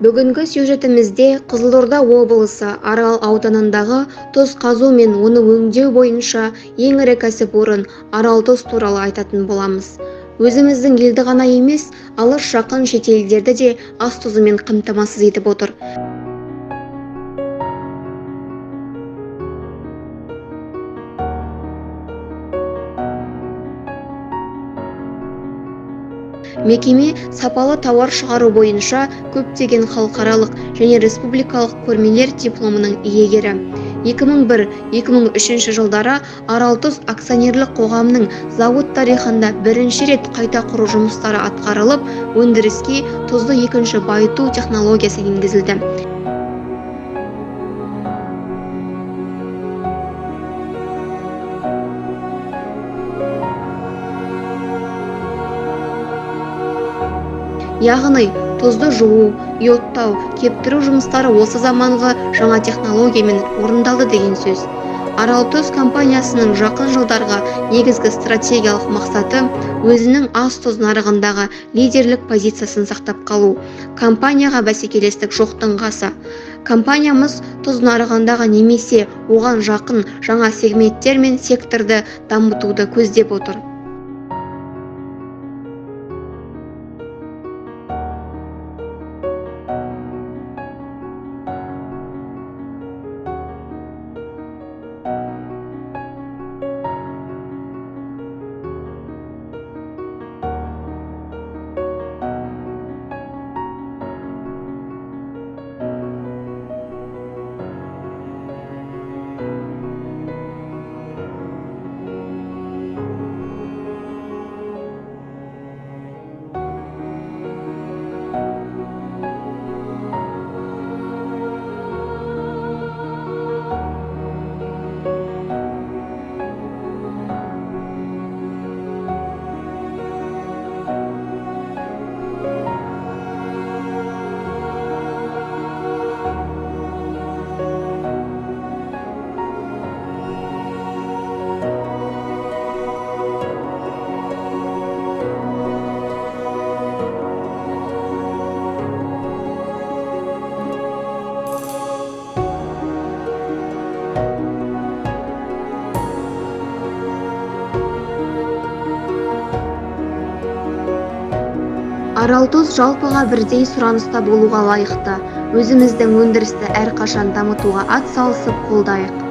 Бүгінгі сюжетімізде Қызылорда облысы Арал ауданындағы тұз қазу мен оны өңдеу бойынша ең ірі кәсіпорын Арал тұз туралы айтатын боламыз. Өзіміздің елді ғана емес, алыс жақын шетелдерді де ас тұзымен қамтамасыз етіп отыр. Мекеме сапалы тауар шығару бойынша көптеген халықаралық және республикалық көрмелер дипломының иегері. 2001-2003 жылдары Аралтұз акционерлік қоғамының зауыт тарихында бірінші рет қайта құру жұмыстары атқарылып, өндіріске тұзды екінші байыту технологиясы енгізілді. Яғни тұзды жуу, йодтау, кептіру жұмыстары осы заманғы жаңа технологиямен орындалды деген сөз. Аралтұз компаниясының жақын жылдарға негізгі стратегиялық мақсаты өзінің ас тұз нарығындағы лидерлік позициясын сақтап қалу. Компанияға бәсекелестік жоқтың қасы. Компаниямыз тұз нарығындағы немесе оған жақын жаңа сегменттер мен секторды дамытуды көздеп отыр. Аралтұз жалпыға бірдей сұраныста болуға лайықты. Өзіміздің өндірісті әрқашан дамытуға ат салысып қолдайық.